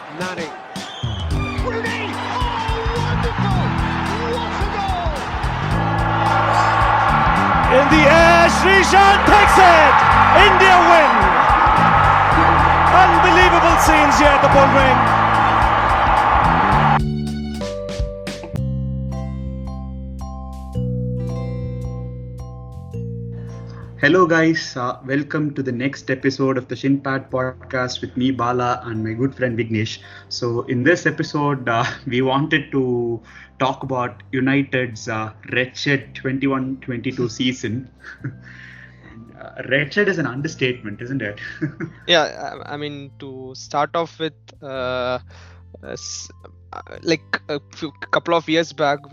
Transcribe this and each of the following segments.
Nani. Rooney! Oh, wonderful! What a goal! In the air, Srishan takes it! India win! Unbelievable scenes here at the Bull Ring. Hello, guys. Welcome to the next episode of the Shinpad podcast with me, Bala, and my good friend Vignesh. So, in this episode, we wanted to talk about United's wretched 21-22 season. Wretched is an understatement, isn't it? Yeah, I mean, to start off with, like a couple of years back,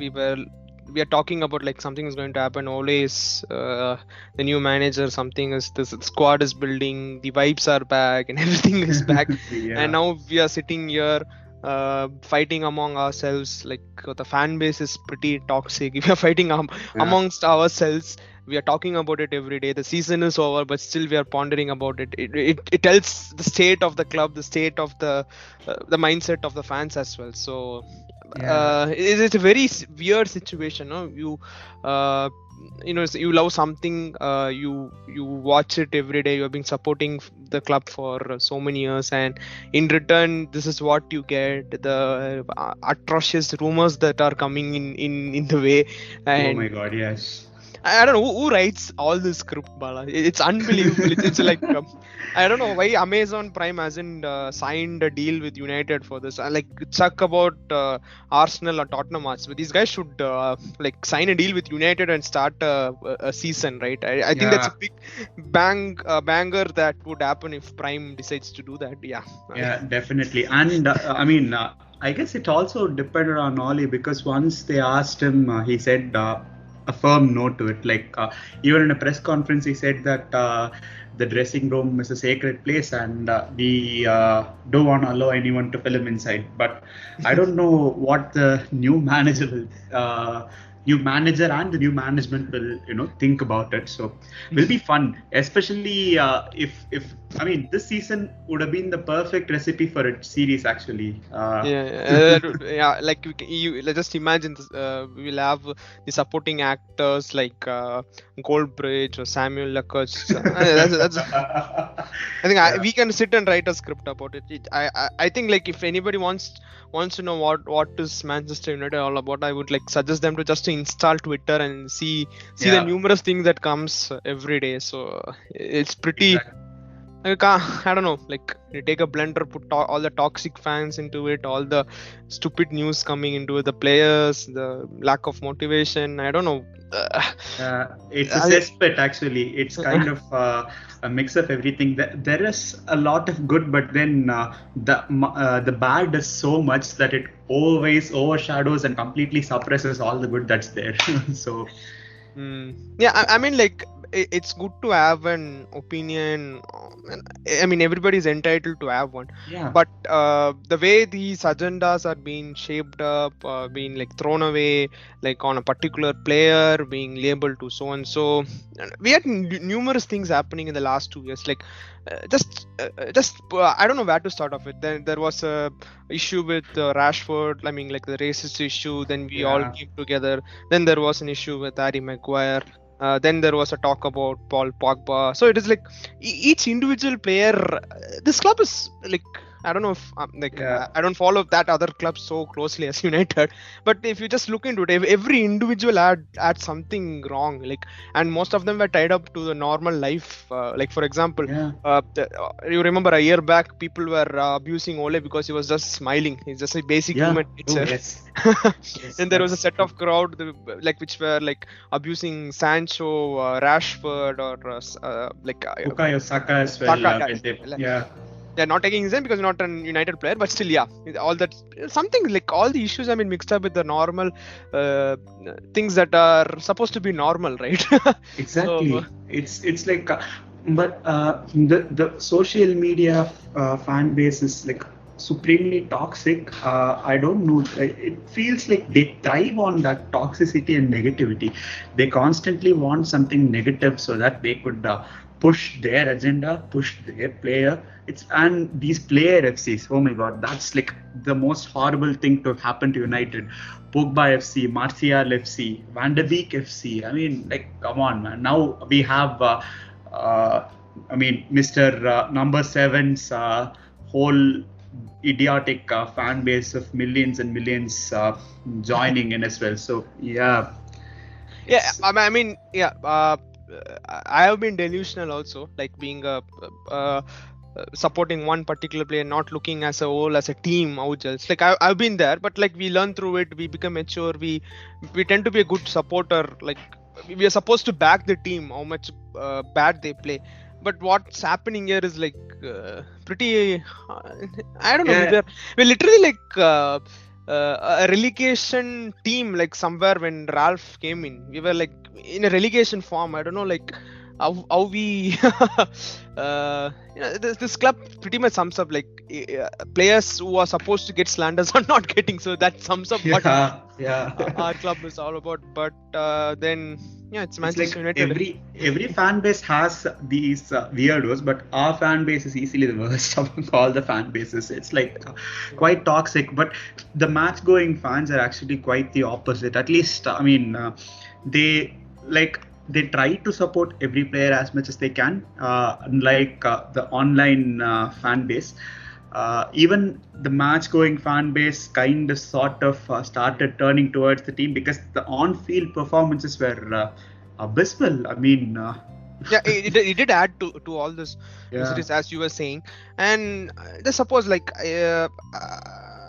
we are talking about like something is going to happen. Always, the new manager, something is this squad is building, the vibes are back, and everything is back. Yeah. And now we are sitting here, fighting among ourselves. Like the fan base is pretty toxic. We are fighting amongst ourselves. We are talking about it every day. The season is over, but still we are pondering about it. It tells the state of the club, the state of the mindset of the fans as well. So it's a very weird situation. No? You love something, you watch it every day. You have been supporting the club for so many years, and in return, this is what you get: the atrocious rumors that are coming in the way. And oh my God, yes. I don't know who writes all this script, Bala. It's unbelievable. It's like I don't know why Amazon Prime hasn't signed a deal with United for this. Like chuck about Arsenal or Tottenham match, but these guys should like sign a deal with United and start a season, right? I think that's a big banger that would happen if Prime decides to do that. Yeah. Yeah, definitely. And I guess it also depended on Oli, because once they asked him, he said a firm no to it. Like even in a press conference, he said that the dressing room is a sacred place, and we don't want to allow anyone to film inside. But I don't know what the new manager and the new management will think about it. So will be fun, especially if this season would have been the perfect recipe for a series actually. Yeah, like you let's just imagine this, we will have the supporting actors like Goldbridge or Samuel Lacoste. That's I think we can sit and write a script about it. I think like if anybody wants to know what is Manchester United all about, I would like suggest them to just install Twitter and see the numerous things that comes every day. So it's pretty. Exactly. I don't know, like you take a blender, put all the toxic fans into it, all the stupid news coming into it, the players, the lack of motivation. I don't know. It's a cesspit actually. It's kind of a mix of everything. There is a lot of good, but then the bad is so much that it always overshadows and completely suppresses all the good that's there. So yeah, I mean like it's good to have an opinion. I mean everybody's entitled to have one. Yeah. But the way these agendas are being shaped up, being like thrown away, like on a particular player being labeled to so and so, we had numerous things happening in the last 2 years. Like just I don't know where to start off with. Then there was a issue with Rashford. I mean like the racist issue. Then we all came together. Then there was an issue with Harry Maguire. Then there was a talk about Paul Pogba. So it is like each individual player. This club is like, I don't know if I don't follow that other club so closely as United, but if you just look into it, every individual had something wrong, like, and most of them were tied up to the normal life. Like for example, you remember a year back, people were abusing Ole because he was just smiling. He's just a basic human nature. Yes. And there was a set of crowd which were like abusing Sancho, Rashford, or like Bukayo Saka as well. They're not taking his name because he's not a United player, but still, all that, something like all the issues have been mixed up with the normal things that are supposed to be normal, right? Exactly. So, it's like, but the social media fan base is like supremely toxic. I don't know. It feels like they thrive on that toxicity and negativity. They constantly want something negative so that they could push their agenda, push their player. And these player FCs, oh my god, that's like the most horrible thing to happen to United. Pogba FC, Martial FC, Van de Beek FC. I mean, like, come on, man. Now we have, Mr. Number Seven's whole idiotic fan base of millions and millions joining in as well. So yeah. Yeah, I mean, yeah. I have been delusional also, like being supporting one particular player, not looking as a whole, as a team. Just like I've been there, but like we learn through it, we become mature, we tend to be a good supporter. Like we are supposed to back the team, how much bad they play. But what's happening here is like pretty. I don't know. We're literally like. A relegation team, like somewhere when Ralph came in, we were like in a relegation form. I don't know, like how we this club pretty much sums up like players who are supposed to get slanders are not getting, so that sums up what our club is all about. But then it's Manchester United. Every fan base has these weirdos, but our fan base is easily the worst among all the fan bases. It's like quite toxic, but the match going fans are actually quite the opposite. At least they try to support every player as much as they can, unlike the online fan base. Even the match-going fan base kind of sort of started turning towards the team because the on-field performances were abysmal. I mean, it did add to all this miseries, as you were saying. And just suppose like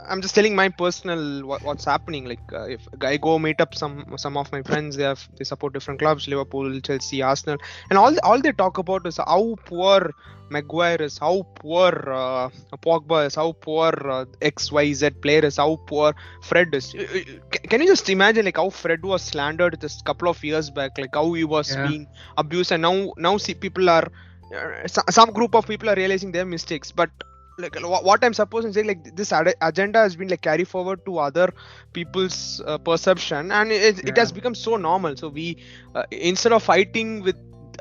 I'm just telling my personal what's happening. Like if I go meet up some of my friends, they support different clubs, Liverpool, Chelsea, Arsenal, and all they talk about is how poor Maguire is, how poor Pogba is, how poor XYZ player is, how poor Fred is. Can you just imagine like how Fred was slandered just a couple of years back, like how he was being abused, and now see people are some group of people are realizing their mistakes, but like what I'm supposed to say, like this agenda has been like carried forward to other people's perception, and it has become so normal. So we instead of fighting with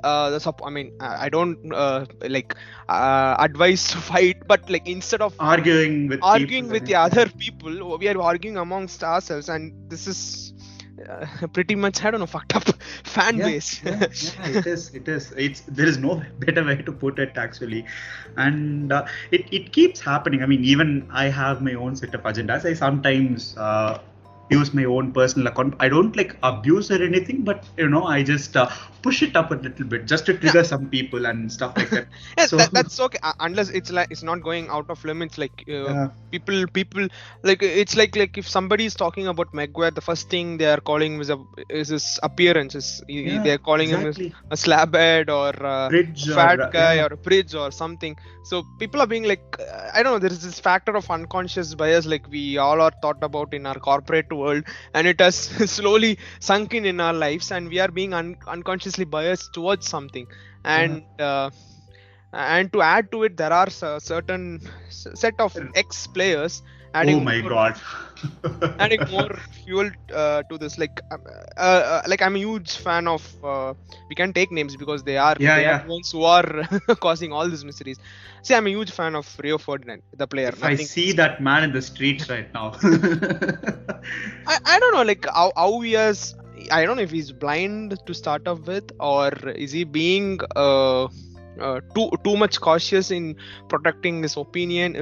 I don't advise to fight, but like instead of arguing with the other people, we are arguing amongst ourselves, and this is pretty much, I don't know, fucked up fan base. It is. There is no better way to put it actually, and it keeps happening. I mean, even I have my own set of agendas. I sometimes use my own personal account. I don't like abuse or anything, but I just push it up a little bit just to trigger some people and stuff like that. So that's okay, unless it's not going out of limits. Like people like it's like if somebody is talking about Maguire, the first thing they are calling is his appearance. They're calling him a slabhead or a fat guy or a bridge or something. So people are being like, I don't know, there is this factor of unconscious bias like we all are thought about in our corporate world, and it has slowly sunk in our lives, and we are being unconsciously biased towards something. And and to add to it, there are a certain set of ex-players adding adding more fuel to this. Like I'm a huge fan of we can take names because they are the ones who are causing all these miseries. See, I'm a huge fan of Rio Ferdinand, the player. I see that man in the streets right now. I don't know, like how he has. I don't know if he's blind to start off with, or is he being too much cautious in protecting his opinion.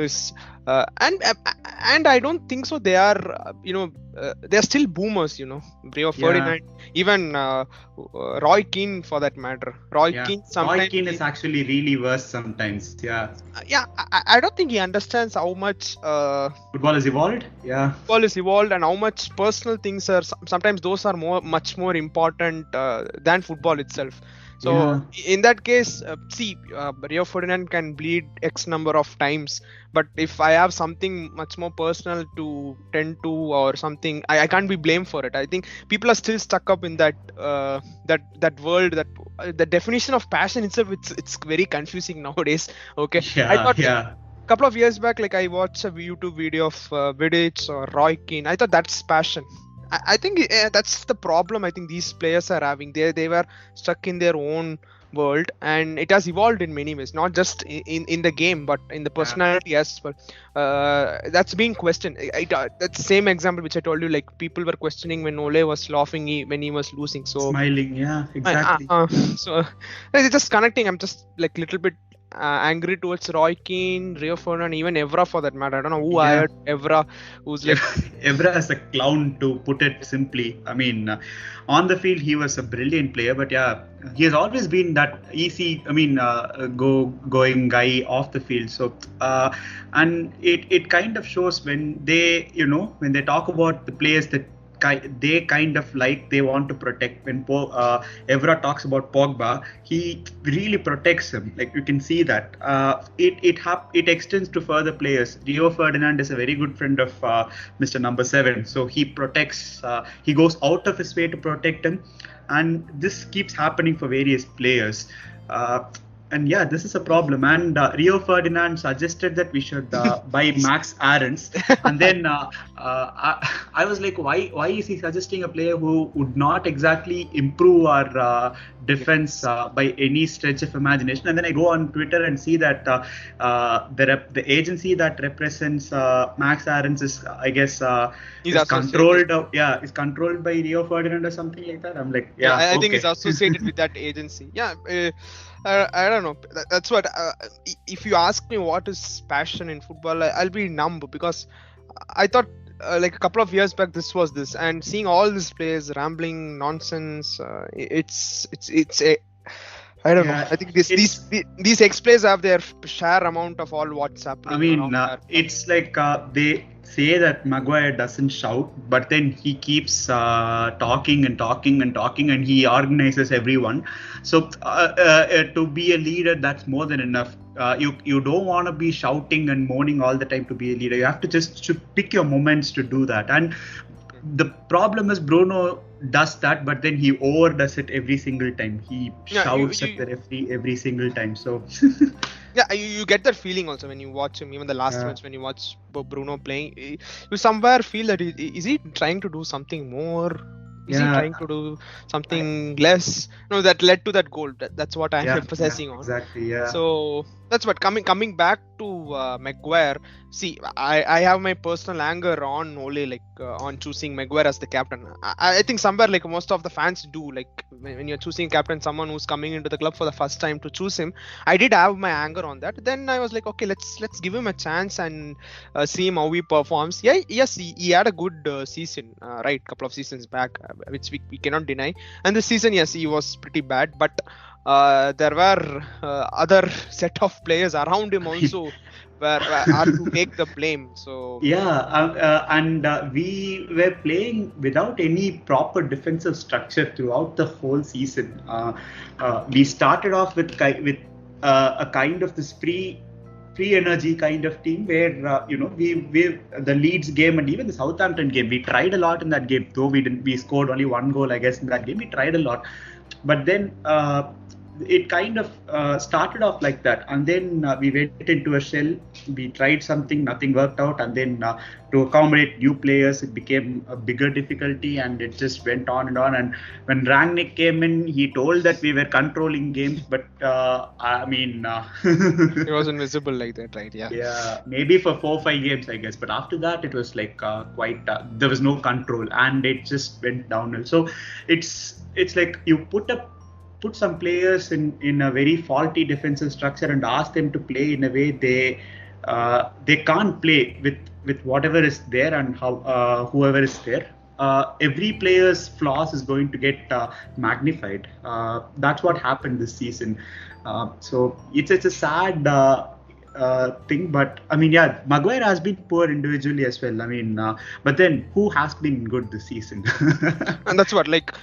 And I don't think so. They are they are still boomers. Rio Ferdinand, even Roy Keane for that matter. Roy Keane is actually really worse sometimes. I don't think he understands how much football is evolved. Football is evolved, and how much personal things are sometimes those are much more important than football itself. So in that case, Rio Ferdinand can bleed X number of times, but if I have something much more personal to tend to or something, I can't be blamed for it. I think people are still stuck up in that that world, that the definition of passion itself. It's very confusing nowadays. Okay, I thought a couple of years back, like I watched a YouTube video of Vidic or Roy Keane. I thought that's passion. I think that's the problem. I think these players are having. They were stuck in their own world, and it has evolved in many ways, not just in the game but in the personality as well. That's being questioned. That's the same example which I told you, like people were questioning when Ole was laughing when he was losing. So Smiling, yeah, exactly. so it's just connecting. I'm just like little bit angry towards Roy Keane, Rio Ferdinand, even Evra for that matter. I don't know who hired Evra, who's like Evra is a clown, to put it simply. I mean, on the field he was a brilliant player, but yeah, he has always been that easy. I mean, going guy off the field. So and it kind of shows when they when they talk about the players that they kind of like, they want to protect. When Evra talks about Pogba, he really protects him. Like you can see that it extends to further players. Rio Ferdinand is a very good friend of Mr. Number 7, so he protects. He goes out of his way to protect him, and this keeps happening for various players. And yeah, this is a problem. And Rio Ferdinand suggested that we should buy Max Aarons. And then I was like, why is he suggesting a player who would not exactly improve our defense by any stretch of imagination? And then I go on Twitter and see that the agency that represents Max Aarons is, I guess, is controlled. Is controlled by Rio Ferdinand or something like that. I'm like, I think it's associated with that agency. I don't know. That's what. If you ask me what is passion in football, I'll be numb, because I thought like a couple of years back this was this, and seeing all these players rambling nonsense, it's a. I don't know. I think these ex-players have their share amount of all what's happening. I mean, it's like they say that Maguire doesn't shout, but then he keeps talking and talking and talking, and he organizes everyone. So to be a leader, that's more than enough. You don't want to be shouting and moaning all the time to be a leader. You have to just pick your moments to do that. And the problem is Bruno does that, but then he overdoes it every single time. He shouts at the referee every single time. So you get that feeling also when you watch him. Even the last match, when you watch Bruno playing, you somewhere feel that is he trying to do something more? Is he trying to do something less? No, that led to that goal. That's what I'm emphasizing on. Exactly. Yeah. So that's what coming back to Maguire. See, I have my personal anger on Ole, like on choosing Maguire as the captain. I think somewhere like most of the fans do, like when you're choosing captain, someone who's coming into the club for the first time, to choose him. I did have my anger on that. Then I was like, okay, let's give him a chance and see him how he performs. Yes, he had a good season, right? Couple of seasons back, which we cannot deny. And this season, yes, he was pretty bad, but there were other set of players around him also were to take the blame. So and we were playing without any proper defensive structure throughout the whole season. We started off with a kind of this free energy kind of team where we the Leeds game and even the Southampton game, we tried a lot in that game, though we scored only one goal, I guess, in that game. We tried a lot, but then it kind of started off like that, and then we went into a shell. We tried something, nothing worked out, and then to accommodate new players, it became a bigger difficulty, and it just went on and on. And when Rangnick came in, he told that we were controlling games, but I mean it wasn't visible like that, right? Yeah, maybe for 4 or 5 games, I guess, but after that it was like quite there was no control, and it just went downhill. So it's like you put some players in a very faulty defensive structure and ask them to play in a way they can't play with whatever is there and how whoever is there. Every player's flaws is going to get magnified. That's what happened this season. So it's a sad thing, but I mean, Maguire has been poor individually as well. I mean, but then who has been good this season? And that's what, like,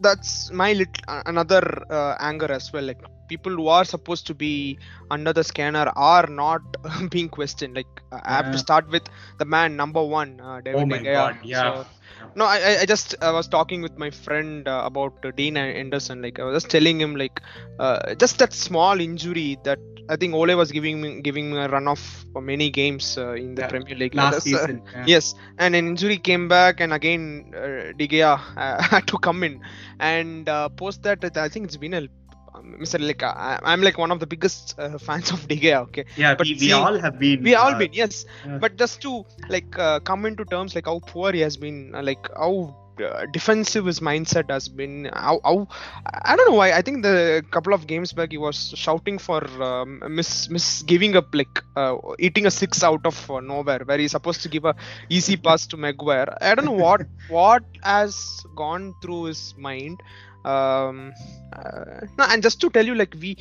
that's my another anger as well. Like, people who are supposed to be under the scanner are not being questioned. Like, I have to start with the man number 1, David Oh my De Gea. God, yeah. So, no, I just was talking with my friend about Dean Anderson. Like, I was just telling him, like, just that small injury that I think Ole was giving me a run off for many games in the Premier League last season. Yes, and an injury came back, and again De Gea had to come in, and post that I think it's been Mr. Like I'm like one of the biggest fans of De Gea. Okay, Yeah, but we all have been. we all been, yes. Yeah. But just to like come into terms like how poor he has been, like how defensive his mindset has been. How I don't know why. I think the couple of games back he was shouting for miss giving up, like eating a six out of nowhere, where he's supposed to give a easy pass to Maguire. I don't know what has gone through his mind. No, and just to tell you, like we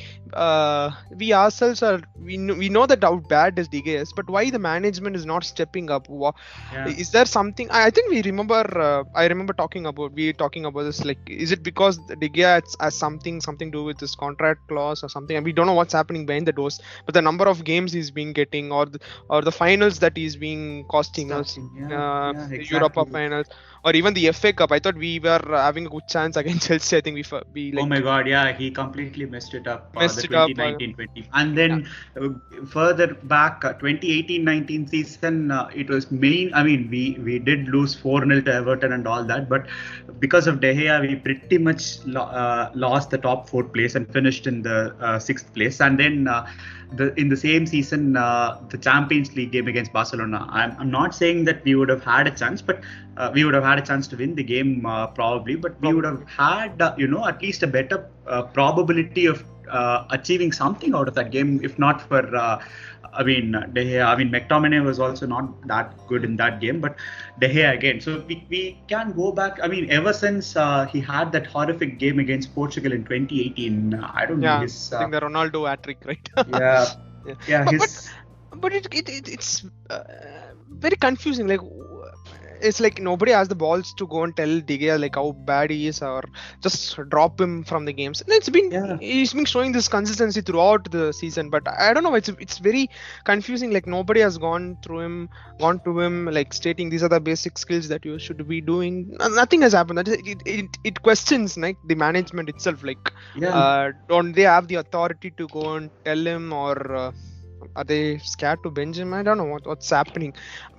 ourselves are we know that how bad is De Gea is, but why the management is not stepping up? Yeah. Is there something? I think we remember. I remember talking about this. Like, is it because De Gea has something to do with his contract clause or something? And we don't know what's happening behind the doors. But the number of games he's been getting, or the finals that he's been costing us, exactly. Europa finals, or even the FA Cup. I thought we were having a good chance against Chelsea. I think we like, oh my God, yeah, he completely messed it up. Messed The it up, 2019-20, and then further back, 2018-19 season, it was main. I mean, we did lose 4-0 to Everton and all that, but because of De Gea, we pretty much lost the top 4 place and finished in the 6th place. And then in the same season, the Champions League game against Barcelona. I'm not saying that we would have had a chance, but we would have had a chance to win the game probably. But we would have had at least a better probability of achieving something out of that game, if not for De Gea. I mean, McTominay was also not that good in that game, but De Gea again. So we can go back. I mean, ever since he had that horrific game against Portugal in 2018, I don't know. I think the Ronaldo hat-trick, right? But it's very confusing. Like, it's like nobody has the balls to go and tell De Gea like how bad he is, or just drop him from the games. And he's been showing this consistency throughout the season, but I don't know. It's very confusing. Like, nobody has gone to him like stating these are the basic skills that you should be doing. Nothing has happened. It questions like the management itself. Like, don't they have the authority to go and tell him, or are they scared to bench him? I don't know what's happening.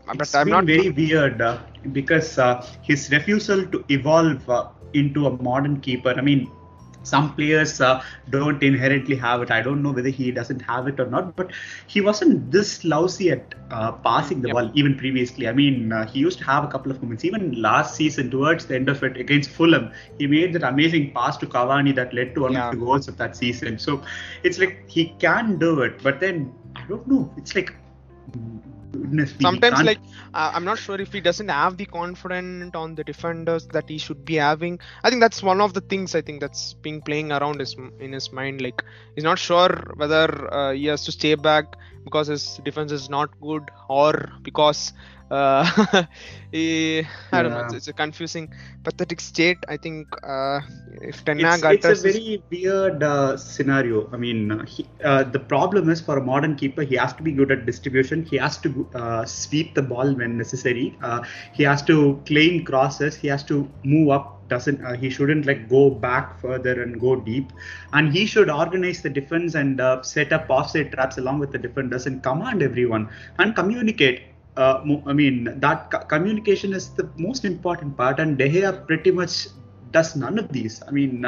It's been very weird because his refusal to evolve into a modern keeper. I mean, some players don't inherently have it. I don't know whether he doesn't have it or not, but he wasn't this lousy at passing the ball even previously. I mean, he used to have a couple of moments. Even last season, towards the end of it against Fulham, he made that amazing pass to Cavani that led to one of the goals of that season. So it's like he can do it, but then I don't know. It's like sometimes like I'm not sure if he doesn't have the confidence on the defenders that he should be having. I think that's one of the things I think that's been playing around in his mind. Like, he's not sure whether he has to stay back because his defense is not good, or because I don't know. It's a confusing, pathetic state. I think if Ten Hag it's a very weird scenario. I mean, the problem is, for a modern keeper, he has to be good at distribution. He has to sweep the ball when necessary. He has to claim crosses. He has to move up. He shouldn't like go back further and go deep, and he should organize the defense and set up offside traps along with the defenders and command everyone and communicate. That communication is the most important part, and De Gea pretty much does none of these. I mean,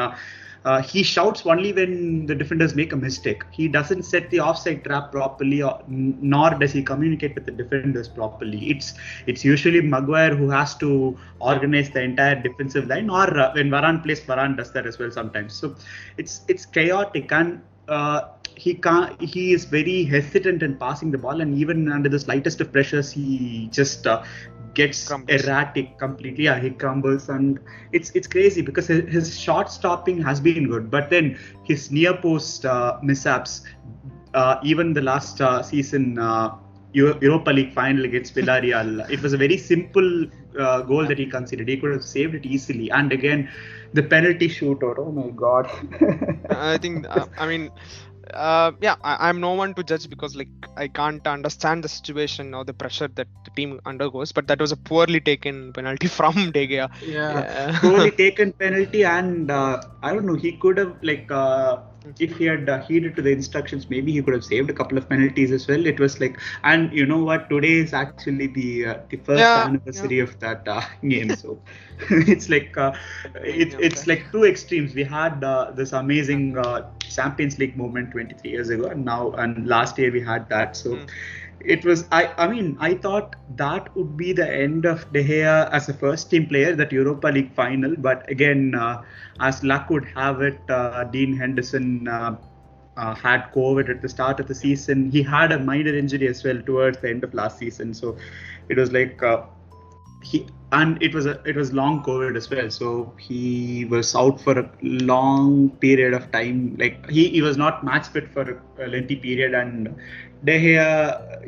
he shouts only when the defenders make a mistake. He doesn't set the offside trap properly, nor does he communicate with the defenders properly. It's usually Maguire who has to organize the entire defensive line, or when Varane plays, Varane does that as well sometimes. So it's chaotic, and he is very hesitant in passing the ball, and even under the slightest of pressures, he just gets erratic completely. He crumbles, and it's crazy because his shot stopping has been good, but then his near post mishaps, even the last season Europa League final against Villarreal, it was a very simple goal that he conceded. He could have saved it easily, and again the penalty shootout. Oh my God. I think I'm no one to judge, because like I can't understand the situation or the pressure that the team undergoes, but that was a poorly taken penalty from De Gea. Poorly taken penalty, and I don't know, he could have if he had heeded to the instructions, maybe he could have saved a couple of penalties as well. It was like, and you know what? Today is actually the first Yeah, anniversary of that game. So it's like it's like two extremes. We had this amazing Champions League moment 23 years ago, and last year we had that. So it was I mean I thought that would be the end of De Gea as a first team player, that Europa League final, but again as luck would have it, Dean Henderson had COVID at the start of the season. He had a minor injury as well towards the end of last season, so it was like it was long COVID as well, so he was out for a long period of time. Like he was not match fit for a lengthy period, and De Gea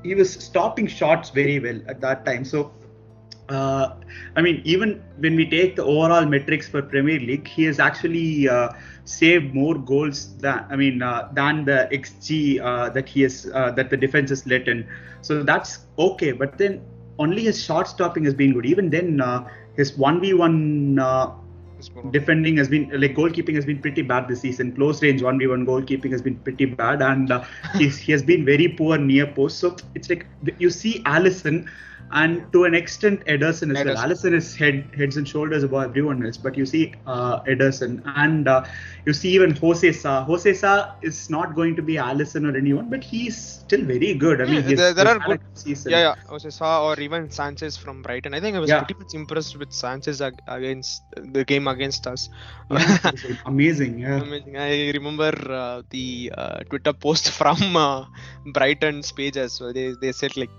he was stopping shots very well at that time. So I mean, even when we take the overall metrics for Premier League, he has actually saved more goals than the XG that the defense has let in. So that's okay. But then only his shot stopping has been good. Even then, his 1v1 defending has been, like, goalkeeping has been pretty bad this season. Close range 1v1 goalkeeping has been pretty bad, and he has been very poor near post. So it's like you see Alisson, and to an extent Ederson as well. Alisson is heads and shoulders above everyone else, but you see Ederson, and you see even Jose Sa. Jose Sa is not going to be Alisson or anyone, but he's still very good. I mean, there are good season. Jose Sa or even Sanchez from Brighton. I think I was pretty much impressed with Sanchez against the game against us. Amazing. Amazing. I remember the Twitter post from Brighton's page as well. They said like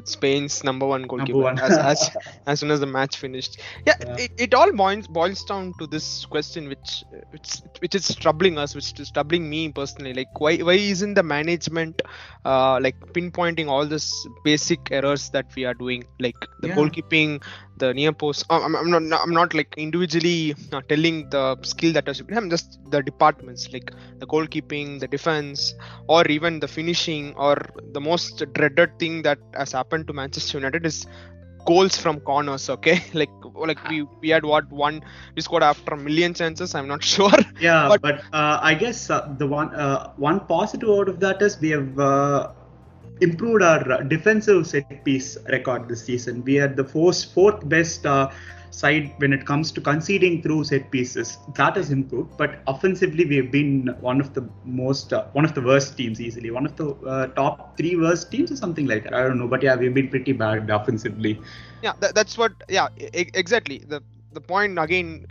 Spain's number one goalkeeper as soon as the match finished. It all boils down to this question, which is troubling us, which is troubling me personally. Like, why isn't the management like pinpointing all this basic errors that we are doing, like the goalkeeping, the near post? I'm not like individually telling the skill that I'm just the departments, like the goalkeeping, the defense, or even the finishing, or the most dreaded thing that has happened to Manchester United is goals from corners. Okay, like we had we scored after a million chances. I'm not sure. But I guess the one positive out of that is we have improved our defensive set piece record this season. We are the fourth best side when it comes to conceding through set pieces. That has improved, but offensively we have been one of the worst teams, easily one of the top 3 worst teams or something like that. I don't know, but we've been pretty bad offensively. That's what. Exactly. The point again.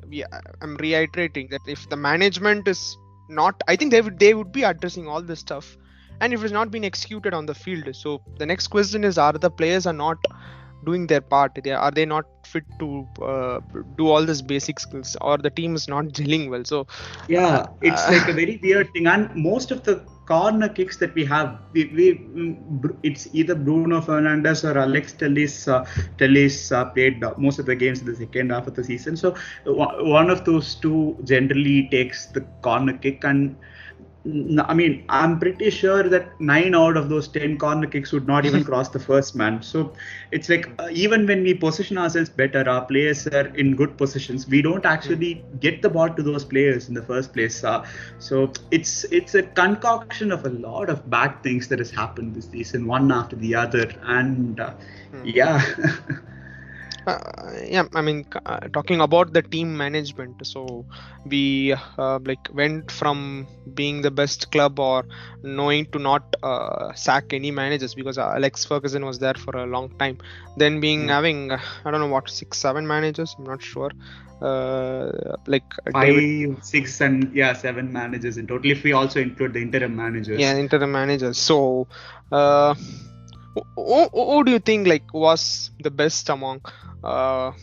I'm reiterating that if the management is not, I think they would be addressing all this stuff, and if it's not being executed on the field. So the next question is: are the players are not doing their part? Are they not fit to do all these basic skills, or the team is not gelling well? So it's like a very weird thing. And most of the corner kicks that we have, it's either Bruno Fernandes or Alex Telles played most of the games in the second half of the season. So one of those two generally takes the corner kick, and I mean, I'm pretty sure that 9 out of those 10 corner kicks would not even cross the first man. So it's like even when we position ourselves better, our players are in good positions, we don't actually get the ball to those players in the first place. So it's a concoction of a lot of bad things that has happened this season, one after the other, and I mean, talking about the team management, so we went from being the best club or knowing to not sack any managers because Alex Ferguson was there for a long time, then having I don't know what 6-7 managers, I'm not sure, like 5, 6 and 7 managers in total if we also include the interim managers. So who do you think like was the best among all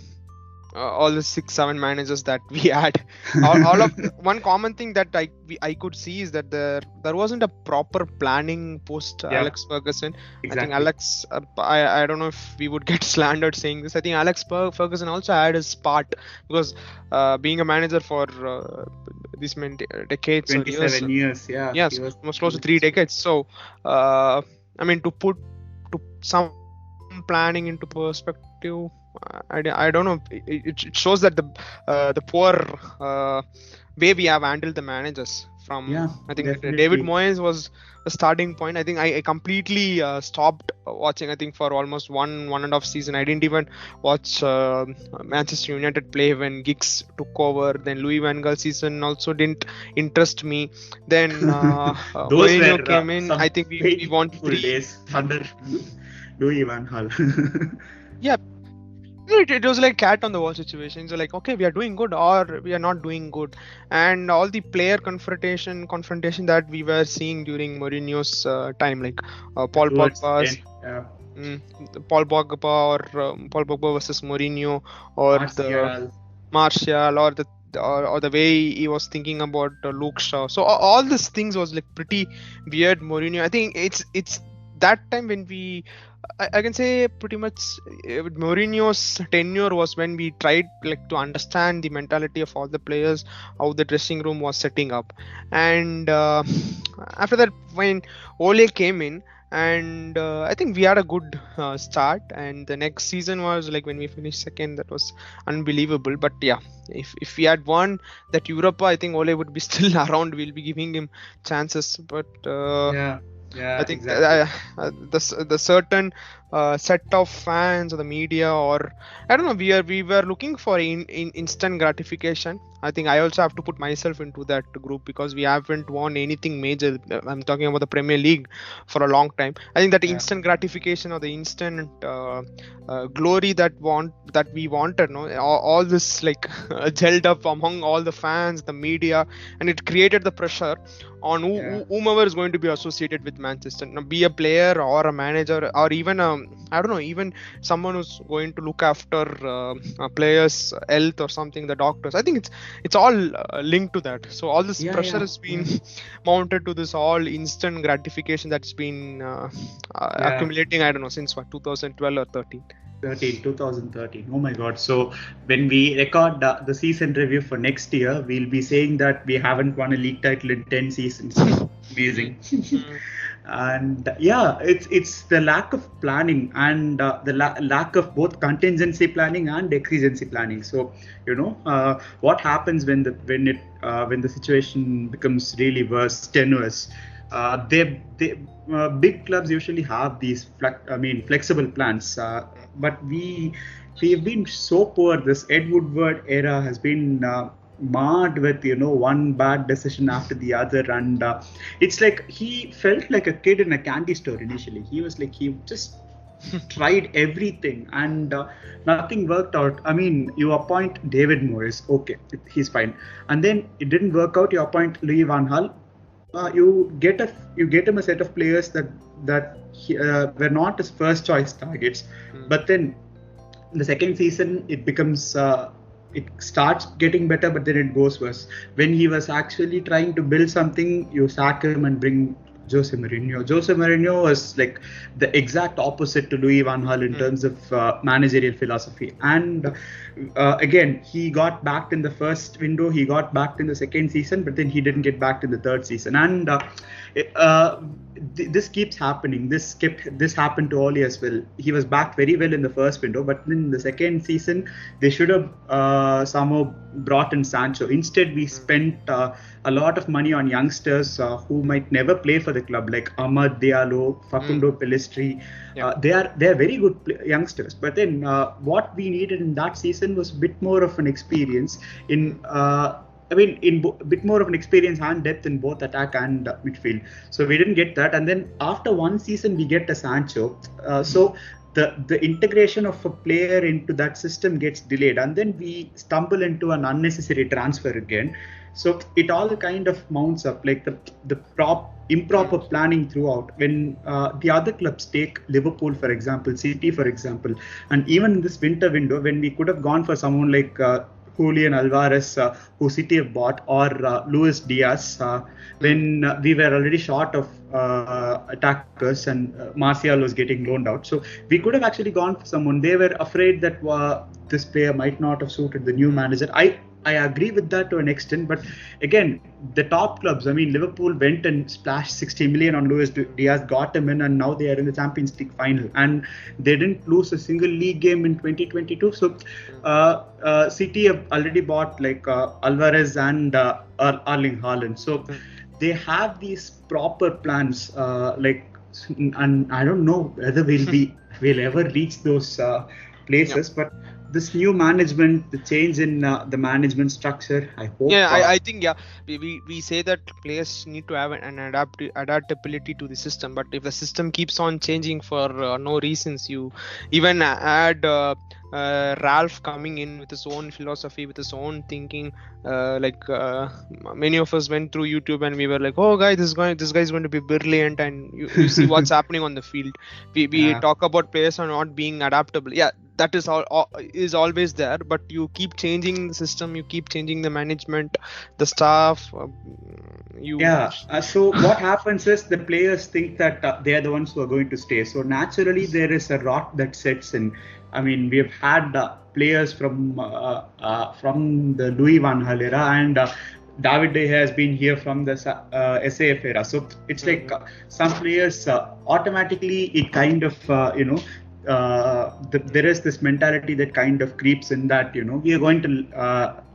the 6-7 managers that we had? all of one common thing that I could see is that there wasn't a proper planning post Alex Ferguson. Exactly. I think Alex I don't know if we would get slandered saying this. I think Alex Ferguson also had his part because being a manager for these many decades, 27 years, yes, almost close to 3 decades. So I mean, to put some planning into perspective, I don't know. It shows that the poor way we have handled the managers from. Yeah, I think definitely. David Moyes was a starting point. I think I completely stopped watching. I think for almost one and a half season, I didn't even watch Manchester United play when Giggs took over. Then Louis Van Gaal season also didn't interest me. Then Those Mourinho were came in. some I think we won painful three. days under Louis Van Gaal. Yeah, it was like cat on the wall situation. So like, okay, we are doing good or we are not doing good, and all the player confrontation that we were seeing during Mourinho's time, like Paul Towards the Pogba's end, mm, Paul Pogba or Paul Pogba versus Mourinho, or the Martial. Martial, or the way he was thinking about Luke Shaw. So all these things was like pretty weird. Mourinho, I think it's that time when I can say pretty much Mourinho's tenure was when we tried like to understand the mentality of all the players, how the dressing room was setting up, and after that when Ole came in, and I think we had a good start, and the next season was like when we finished second, that was unbelievable. But yeah, if we had won that Europa, I think Ole would be still around. We'll be giving him chances, but Yeah, I think exactly. the certain set of fans or the media, or I don't know, we were looking for in instant gratification. I think I also have to put myself into that group because we haven't won anything major. I'm talking about the Premier League for a long time. I think that Yeah. instant gratification or the instant glory that we wanted, no, all this like gelled up among all the fans, the media, and it created the pressure on whomever is going to be associated with Manchester, now, be a player or a manager or even I don't know, even someone who's going to look after a player's health or something, the doctors. I think it's all linked to that. So all this pressure has been mounted to this all instant gratification that's been accumulating. I don't know, since what, 2012 or 13. 2013. Oh my God. So when we record the season review for next year, we'll be saying that we haven't won a league title in 10 seasons. Amazing. And yeah, it's the lack of planning and the lack of both contingency planning and exigency planning. So what happens when the situation becomes really worse, tenuous. Big clubs usually have these flexible plans, but we've been so poor. This Ed Woodward era has been marred with one bad decision after the other, and it's like he felt like a kid in a candy store initially. He was like he just tried everything and nothing worked out. I mean, you appoint David Moyes, okay, he's fine, and then it didn't work out. You appoint Louis Van Gaal. You get him a set of players that were not his first choice targets, but then the second season it becomes it starts getting better, but then it goes worse. When he was actually trying to build something, you sack him and bring Jose Mourinho. Jose Mourinho was like the exact opposite to Louis Van Gaal in terms of managerial philosophy. And again, he got backed in the first window, he got backed in the second season, but then he didn't get backed in the third season. And this keeps happening. This happened to Oli as well. He was backed very well in the first window, but in the second season, they should have somehow brought in Sancho. Instead, we spent a lot of money on youngsters who might never play for the club, like Amad Diallo, Facundo Pellistri. They are very good youngsters. But then what we needed in that season was a bit more of an experience in bit more of an experience and depth in both attack and midfield. So we didn't get that, and then after one season we get a Sancho. So the integration of a player into that system gets delayed, and then we stumble into an unnecessary transfer again. So it all kind of mounts up, like the improper planning throughout. When the other clubs, take Liverpool for example, City for example, and even in this winter window when we could have gone for someone like Julian Alvarez, who City have bought, or Luis Diaz, when we were already short of attackers and Martial was getting loaned out. So we could have actually gone for someone. They were afraid that this player might not have suited the new manager. I agree with that to an extent, but again, the top clubs. I mean, Liverpool went and splashed 60 million on Luis Diaz, got him in, and now they are in the Champions League final, and they didn't lose a single league game in 2022. So, City have already bought like Alvarez and Erling Haaland. So, they have these proper plans, and I don't know whether we'll ever reach those places, but this new management, the change in the management structure, I hope. I think we say that players need to have an adaptability to the system, but if the system keeps on changing for no reasons, you even add Ralph coming in with his own philosophy, with his own thinking. Many of us went through YouTube and we were like, oh guys, this guy is going to be brilliant, and you see what's happening on the field. We talk about players are not being adaptable. Yeah, that is is always there, but you keep changing the system, you keep changing the management, the staff. So what happens is the players think that they are the ones who are going to stay. So naturally there is a rot that sets in. I mean, we have had players from the Louis van Gaal era, and David De Gea has been here from the SAF era. So it's like some players automatically it kind of there is this mentality that kind of creeps in that we are going to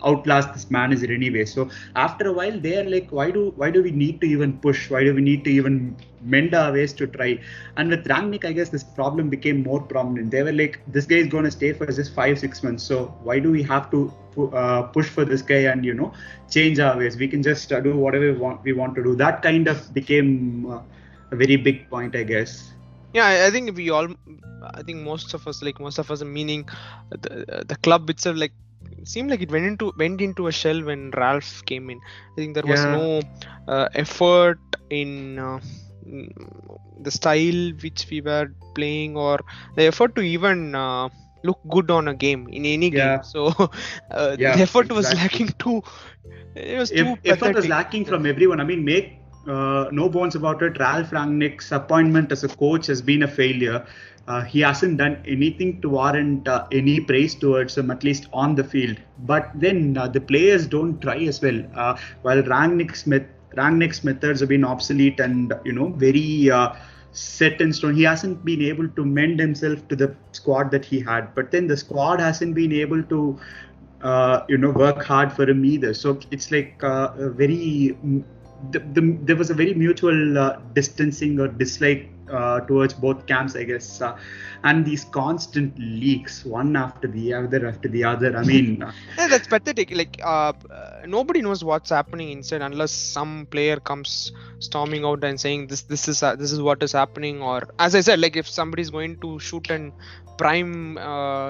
outlast this manager anyway. So after a while they are like, why do we need to even push? Why do we need to even mend our ways to try? And with Rangnick, I guess this problem became more prominent. They were like, this guy is going to stay for just 5-6 months, so why do we have to push for this guy and change our ways? We can just do whatever we want to do. That kind of became a very big point, I guess. Yeah, I think most of us, meaning the club itself, like, seemed like it went into a shell when Ralph came in. I think there was no effort in the style which we were playing, or the effort to even look good on a game, in any game. So the effort was lacking too. It was too pathetic. Effort was lacking from everyone. I mean, no bones about it, Ralph Rangnick's appointment as a coach has been a failure. He hasn't done anything to warrant any praise towards him, at least on the field. But then the players don't try as well. While Rangnick's methods have been obsolete and very set in stone, he hasn't been able to mend himself to the squad that he had. But then the squad hasn't been able to work hard for him either. So it's like a very there was a very mutual distancing or dislike towards both camps, I guess, and these constant leaks, one after the other. I mean, that's pathetic. Like, nobody knows what's happening inside unless some player comes storming out and saying this is what is happening. Or, as I said, like, if somebody is going to shoot an prime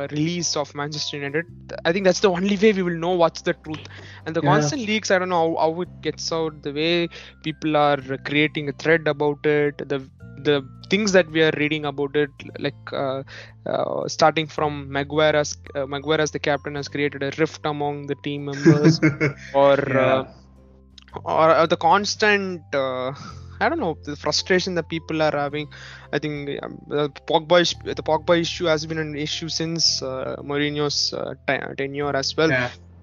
release of Manchester United, I think that's the only way we will know what's the truth. And the constant leaks, I don't know how it gets out, the way people are creating a thread about it, the things that we are reading about it, like starting from Maguire as the captain has created a rift among the team members, or the constant I don't know, the frustration that people are having. I think the Pogba issue has been an issue since Mourinho's tenure as well.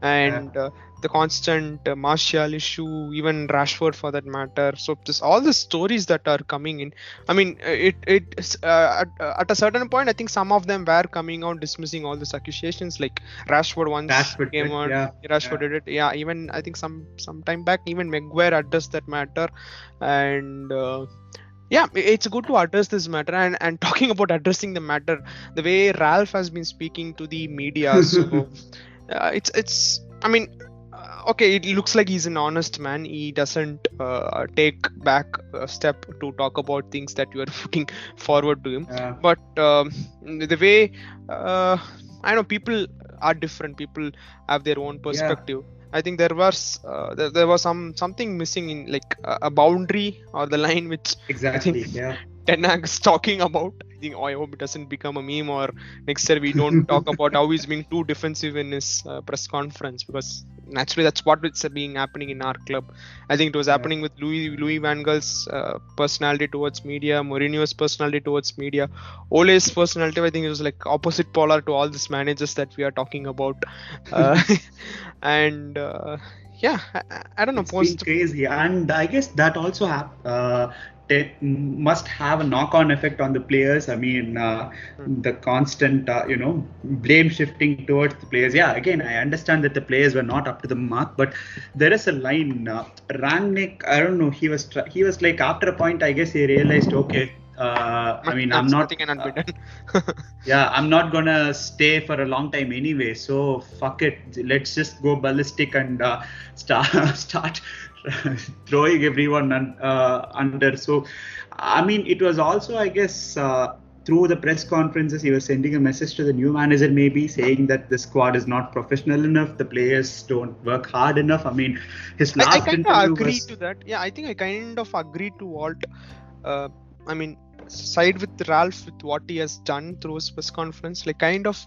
And the constant Martial issue, even Rashford for that matter. So all the stories that are coming in, I mean, at a certain point, I think some of them were coming out dismissing all these accusations, like Rashford came out. Rashford did it. Yeah, even I think some time back, even Maguire addressed that matter. And it's good to address this matter. And talking about addressing the matter, the way Ralph has been speaking to the media, so it's I mean, okay, it looks like he's an honest man. He doesn't take back a step to talk about things that you are putting forward to him. But the way I know, people are different. People have their own perspective. I think there was something missing in, like, a boundary or the line which exactly Ten Hag's talking about. I think, I hope it doesn't become a meme, or next year we don't talk about how he's being too defensive in his press conference, because naturally that's what it's being happening in our club. I think it was happening with Louis Van Gaal's personality towards media, Mourinho's personality towards media, Ole's personality. I think it was like opposite polar to all these managers that we are talking about. And yeah, I don't know. It's been crazy, and I guess that also must have a knock-on effect on the players. I mean, the constant, blame shifting towards the players. Yeah, again, I understand that the players were not up to the mark, but there is a line. Rangnick, I don't know. He was like, after a point, I guess he realized, okay. I'm not. Yeah, I'm not gonna stay for a long time anyway. So fuck it. Let's just go ballistic and start throwing everyone under. So, I mean, it was also, I guess, through the press conferences, he was sending a message to the new manager, maybe saying that the squad is not professional enough, the players don't work hard enough. I mean, his last I interview agree to that. Yeah, I think I kind of agree to what. I mean, side with Ralph with what he has done through his press conference, like kind of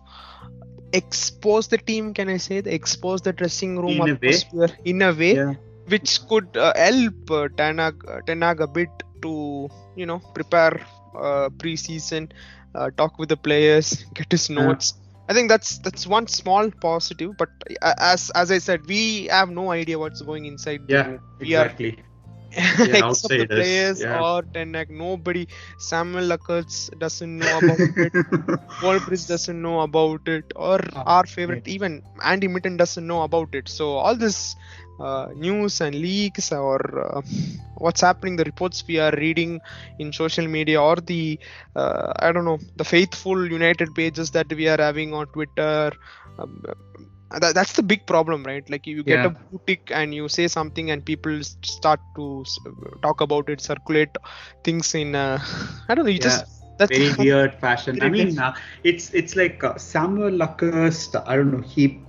expose the team. Can I say expose the dressing room atmosphere in a way, yeah, which could help Ten Hag a bit to prepare pre-season, talk with the players, get his notes. I think that's one small positive. But as I said, we have no idea what's going inside. Exactly. Except the players or Ten Hag, nobody. Samuel Lacazette doesn't know about it. Walbridge doesn't know about it, or our favorite even Andy Mitten doesn't know about it. So all this news and leaks or what's happening, the reports we are reading in social media, or the the faithful United pages that we are having on Twitter. That's the big problem, right? Like you get a blue tick and you say something and people start to talk about it, circulate things in that's very weird fashion. I mean, it's like Samuel Lacazette, I don't know, he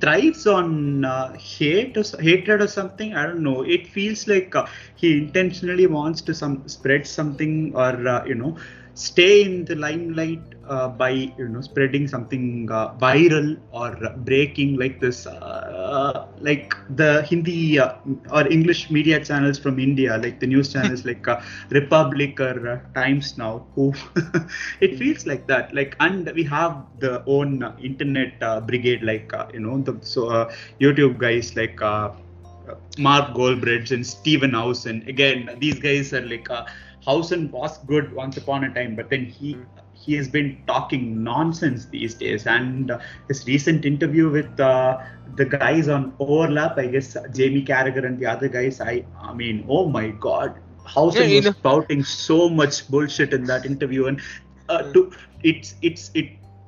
thrives on hatred or something. I don't know. It feels like he intentionally wants to spread something or stay in the limelight by spreading something viral or breaking, like this, like the Hindi or English media channels from India, like the news channels like Republic or Times Now, who it feels like that. Like, and we have the own internet brigade, like YouTube guys like Mark Goldbridge and Stephen Housen. Again, these guys are like Housen was good once upon a time, but then he has been talking nonsense these days. And his recent interview with the guys on Overlap, I guess Jamie Carragher and the other guys, I mean, oh my God, Housen was spouting so much bullshit in that interview, and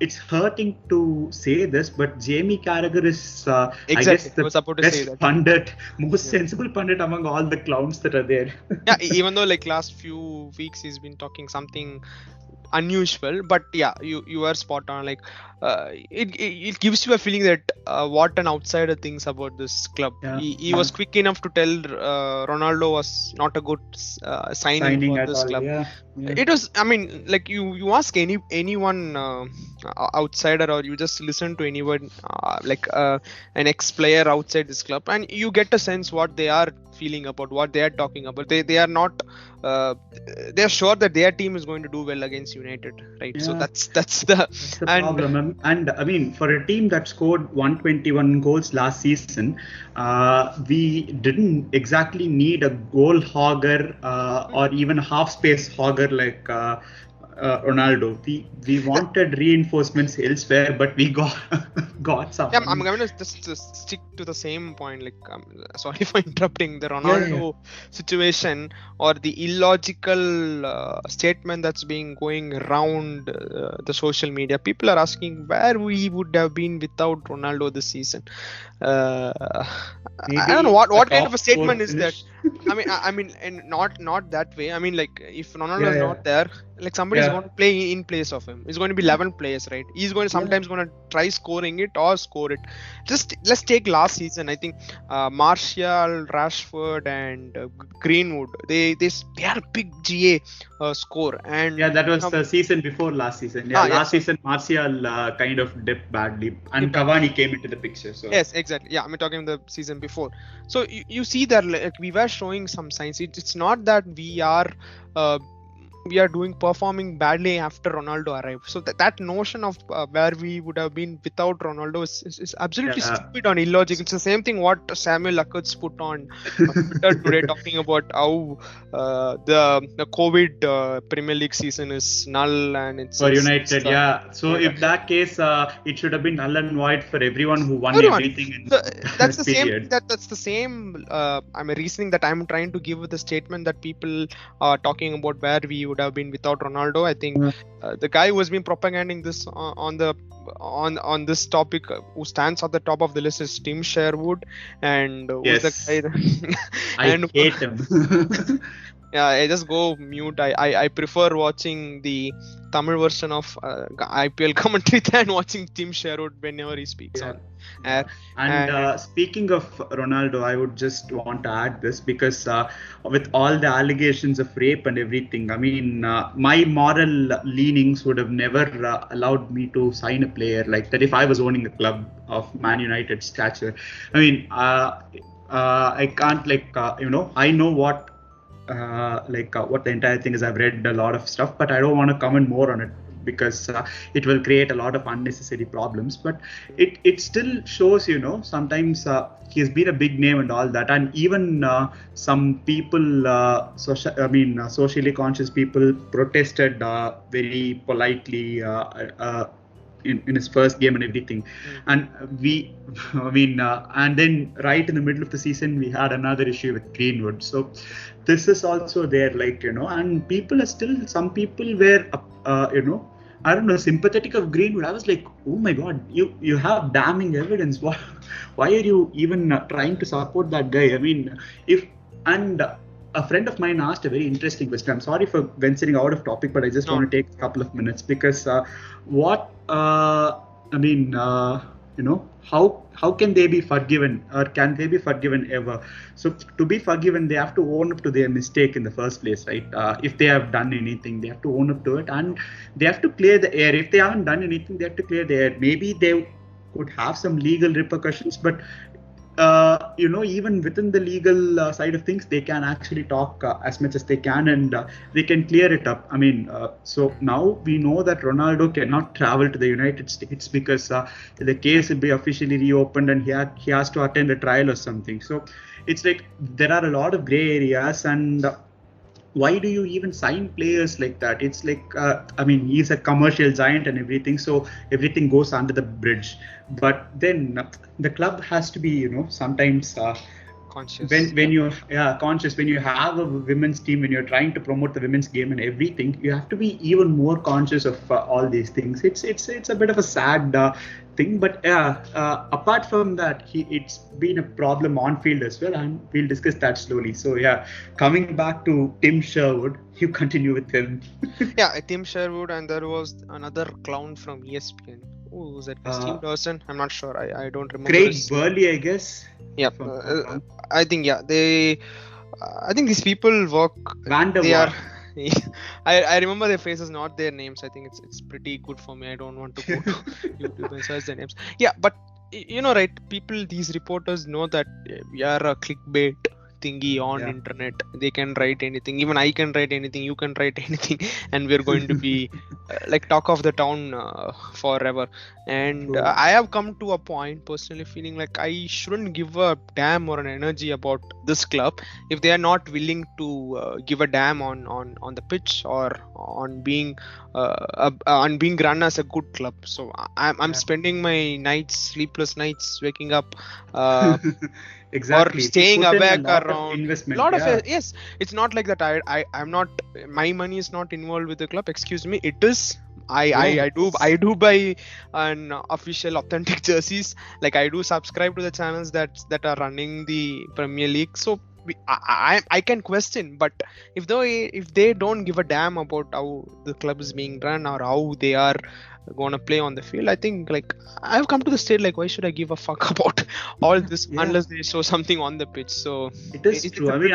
it's hurting to say this, but Jamie Carragher is, I guess, the best pundit, most sensible pundit among all the clowns that are there. Yeah, even though like last few weeks he's been talking something unusual, but yeah, you are spot on. Like it gives you a feeling that what an outsider thinks about this club. He was quick enough to tell Ronaldo was not a good signing for this club. It was, I mean, like you ask anyone outsider, or you just listen to anyone like an ex-player outside this club, and you get a sense what they are feeling about, what they are talking about. They are not they are sure that their team is going to do well against United, right? So that's the problem. And I mean, for a team that scored 121 goals last season, we didn't exactly need a goal hogger or even a half space hogger like Ronaldo. We wanted reinforcements elsewhere, but we got some. Yeah, I'm going to just stick to the same point. Like, sorry for interrupting. The Ronaldo situation, or the illogical statement that's been going around the social media. People are asking where we would have been without Ronaldo this season. I don't know Maybe what a kind top of a statement four is that. finish. I mean, and not that way. I mean, like if Ronaldo Yeah, is yeah, not there, like somebody is yeah, going to play in place of him. It's going to be 11 players, right? He's going to yeah. sometimes going to try scoring it or score it. Just let's take last season. I think Martial, Rashford, and Greenwood. They had a big GA score, Yeah, and that was the season before last season. Yeah, yeah, last so season Martial kind of dipped badly, the and Cavani came into the picture. So Yes, exactly. Yeah, I'm talking the season before. So you see that like, we were showing some signs. It's not that uh, we are doing performing badly after Ronaldo arrived. So that notion of where we would have been without Ronaldo is absolutely yeah, stupid and illogical. It's the same thing what Samuel Lackers put on Twitter today, talking about how the COVID Premier League season is null and for United. Yeah. So yeah. if that case, it should have been null and void for everyone who won Everyone. everything in So that's that the same thing period. that's the same I mean reasoning that I'm trying to give with the statement that people are talking about where we would have been without Ronaldo. I think the guy who has been propagating this on this topic, who stands at the top of the list, is Tim Sherwood, and who's the Yes, guy I and hate him. yeah, I just go mute. I prefer watching the Tamil version of IPL commentary than watching Tim Sherwood whenever he speaks Yeah. on air. And speaking of Ronaldo, I would just want to add this because with all the allegations of rape and everything, I mean, my moral leanings would have never allowed me to sign a player like that if I was owning a club of Man United stature. I mean, I can't I know what what the entire thing is. I've read a lot of stuff, but I don't want to comment more on it because it will create a lot of unnecessary problems. But it still shows, sometimes he's been a big name and all that, and even some people, socially conscious people, protested very politely. In his first game and everything, and and then right in the middle of the season we had another issue with Greenwood. So this is also there, and people are still, some people were I don't know, sympathetic of Greenwood. I was like, oh my god, you have damning evidence. Why are you even trying to support that guy? I mean, if and a friend of mine asked a very interesting question. I'm sorry for venturing out of topic, but I just want to take a couple of minutes because how can they be forgiven, or can they be forgiven ever? So to be forgiven, they have to own up to their mistake in the first place, right? If they have done anything, they have to own up to it, and they have to clear the air. If they haven't done anything, they have to clear the air. Maybe they could have some legal repercussions, but even within the legal side of things, they can actually talk as much as they can, and they can clear it up. I mean, so now we know that Ronaldo cannot travel to the United States because the case will be officially reopened, and he has to attend a trial or something. So it's like there are a lot of gray areas, and why do you even sign players like that? It's like, he's a commercial giant and everything, so everything goes under the bridge. But then the club has to be, sometimes conscious. when you conscious, when you have a women's team, when you're trying to promote the women's game and everything, you have to be even more conscious of all these things. It's a bit of a sad thing, but apart from that, it's been a problem on field as well, and we'll discuss that slowly. So coming back to Tim Sherwood, you continue with him. Yeah, Tim Sherwood, and there was another clown from ESPN. Who was that? Steve Dawson? I'm not sure. I don't remember. Craig Burley, I guess. Yeah, I think I think these people work. They are. I remember their faces, not their names. I think it's pretty good for me. I don't want to go to YouTube and search their names. Yeah, but right? People, these reporters know that we are a clickbait thingy on internet. They can write anything. Even I can write anything. You can write anything, and we're going to be like talk of the town forever. And I have come to a point personally feeling like I shouldn't give a damn or an energy about this club if they are not willing to give a damn on the pitch or on being run as a good club. So I'm spending my nights, sleepless nights, waking up exactly, or staying awake around investment. Lot of yes, it's not like that I'm not, my money is not involved with the club, excuse me. It is I do buy an official authentic jerseys. Like I do subscribe to the channels that are running the Premier League. So I can question, but if they don't give a damn about how the club is being run or how they are gonna play on the field, I think like I've come to the state like why should I give a fuck about all this Yeah. unless they show something on the pitch. So It is it's true. a I mean,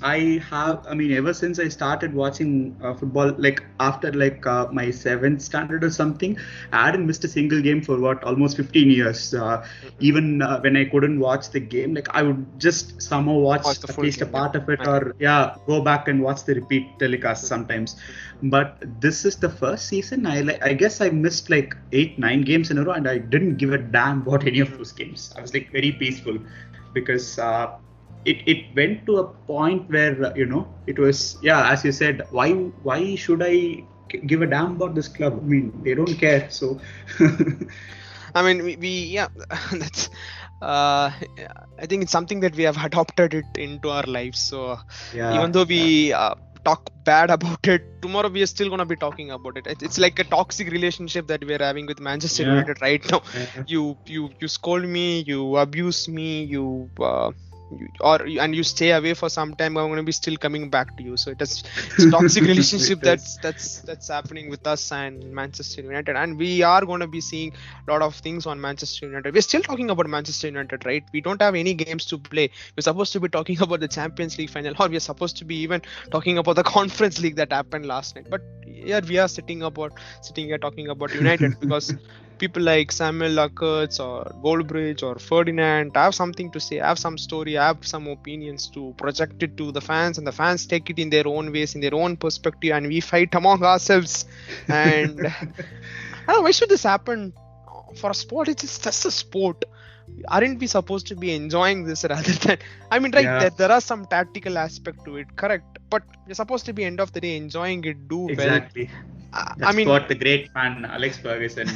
I mean, ever since I started watching football, like after like my seventh standard or something, I hadn't missed a single game for what almost 15 years. Even when I couldn't watch the game, like I would just somehow watch Watch the at full least a game, part yeah. of it, or go back and watch the repeat telecast sometimes. But this is the first season. I guess I missed like 8-9 games in a row, and I didn't give a damn about any of those games. I was like very peaceful because. It went to a point where it was as you said, why should I give a damn about this club? I mean, they don't care. So I mean, we that's I think it's something that we have adopted it into our lives. So even though we talk bad about it, tomorrow we are still gonna be talking about it. It's like a toxic relationship that we are having with Manchester United right now. You scold me, you abuse me, and you stay away for some time. I'm going to be still coming back to you. So it's a toxic relationship that's happening with us and Manchester United, and we are going to be seeing a lot of things on Manchester United. We're still talking about Manchester United, right? We don't have any games to play. We're supposed to be talking about the Champions League final, or we're supposed to be even talking about the Conference League that happened last night. But here we are sitting here talking about United because people like Samuel Lackertz or Goldbridge or Ferdinand have something to say, have some story, have some opinions to project it to the fans, and the fans take it in their own ways, in their own perspective, and we fight among ourselves. And I don't know, why should this happen for a sport? It's just a sport. Aren't we supposed to be enjoying this rather than? I mean, right? There are some tactical aspect to it, correct? But you're supposed to be end of the day enjoying it. Exactly. That's what the great man Alex Ferguson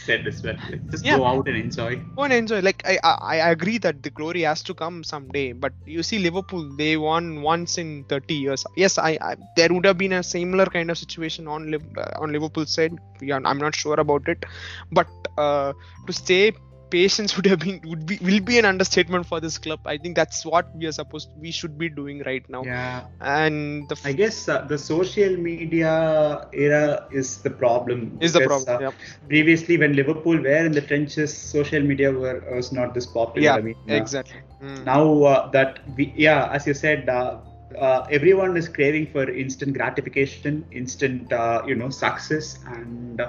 said as well. Just go out and enjoy. Go and enjoy. Like I agree that the glory has to come someday. But you see, Liverpool, they won once in 30 years. Yes, there would have been a similar kind of situation on Liverpool's side. I'm not sure about it. But to stay patience will be an understatement for this club. I think that's what we should be doing right now. Yeah. And I guess the social media era is the problem. Previously, when Liverpool were in the trenches, social media was not this popular. Yeah, I mean, exactly. Now that as you said, everyone is craving for instant gratification, instant success, and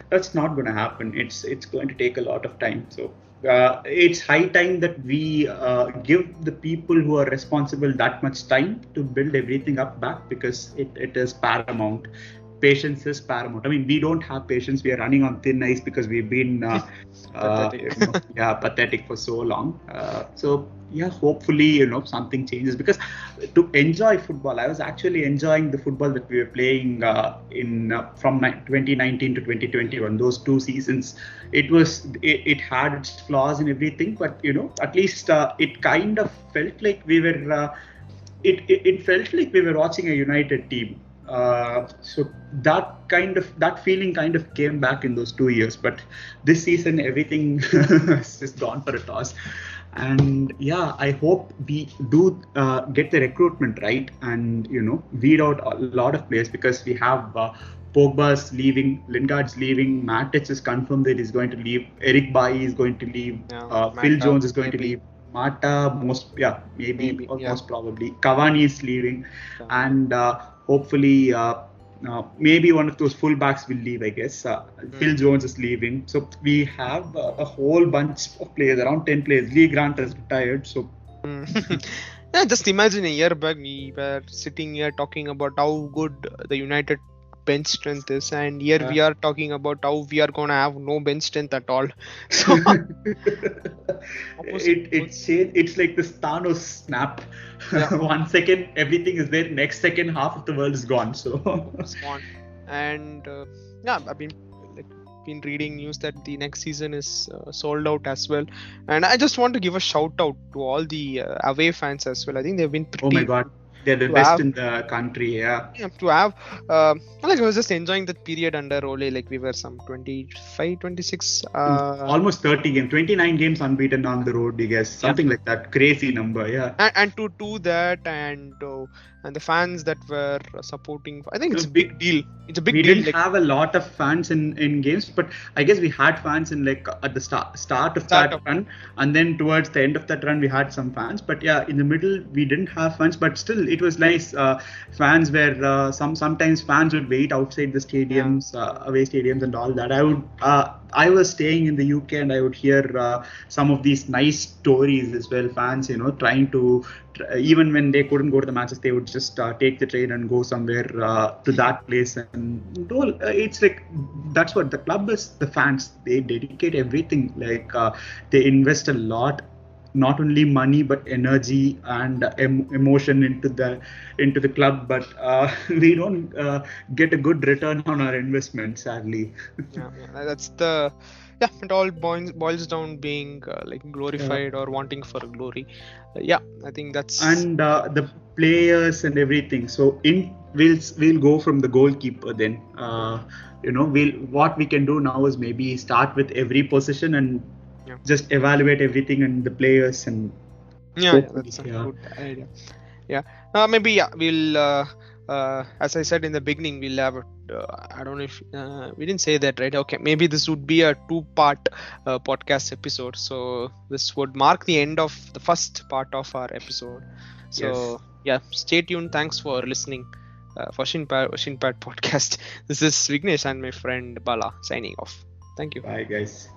that's not going to happen. It's going to take a lot of time. So it's high time that we give the people who are responsible that much time to build everything up back, because it is paramount. Patience is paramount. I mean, we don't have patience. We are running on thin ice because we've been pathetic for so long. Hopefully, something changes, because to enjoy football, I was actually enjoying the football that we were playing from 2019 to 2021. Those 2 seasons, it had its flaws and everything, but at least it kind of felt like we were. It felt like we were watching a United team. So that feeling kind of came back in those 2 years, but this season everything has just gone for a toss. And I hope we do get the recruitment right, and weed out a lot of players, because we have Pogba's leaving, Lingard's leaving, Matic is confirmed that he's going to leave, Eric Bailly is going to leave, Phil Jones is going to leave, Mata most probably, Cavani is leaving, and hopefully maybe one of those fullbacks will leave, I guess. Phil Jones is leaving. So we have a whole bunch of players, around 10 players. Lee Grant is retired. So just imagine a year back we were sitting here talking about how good the United bench strength is, and here we are talking about how we are going to have no bench strength at all. So it's like the Thanos snap. 1 second everything is there, next second half of the world is gone. So it's gone. And I've been reading news that the next season is sold out as well, and I just want to give a shout out to all the away fans as well. I think they've been pretty they're the To best have- in the country. Yeah. Yeah, to have like I was just enjoying that period under Ole. Like we were some 25, 26. Almost 30 games, 29 games unbeaten on the road, I guess. Something like that. Crazy number, yeah. And to do that, and the fans that were supporting, I think it's a We- big deal. It's a big We deal. didn't have a lot of fans in games, but I guess we had fans in like at the start of Start that of- run, and then towards the end of that run we had some fans. But yeah, in the middle we didn't have fans, but still it was nice. Fans were sometimes fans would wait outside the stadiums, away stadiums, and all that. I was staying in the UK and I would hear some of these nice stories as well. Fans, trying to even when they couldn't go to the matches, they would just take the train and go somewhere to that place. And it's like that's what the club is. The fans, they dedicate everything. Like they invest a lot, not only money but energy and emotion into the club. But we don't get a good return on our investment, sadly. yeah, that's the it all boils down being like glorified or wanting for glory. I think that's And the players and everything. So we'll go from the goalkeeper then. What we can do now is maybe start with every position and just evaluate everything and the players and that's a good idea. Maybe we'll as I said in the beginning, we'll have I don't know if we didn't say that, right? Okay, maybe this would be a 2-part podcast episode. So this would mark the end of the first part of our episode. So stay tuned. Thanks for listening for Shinpad podcast. This is Vignesh and my friend Bala signing off. Thank you. Bye, guys.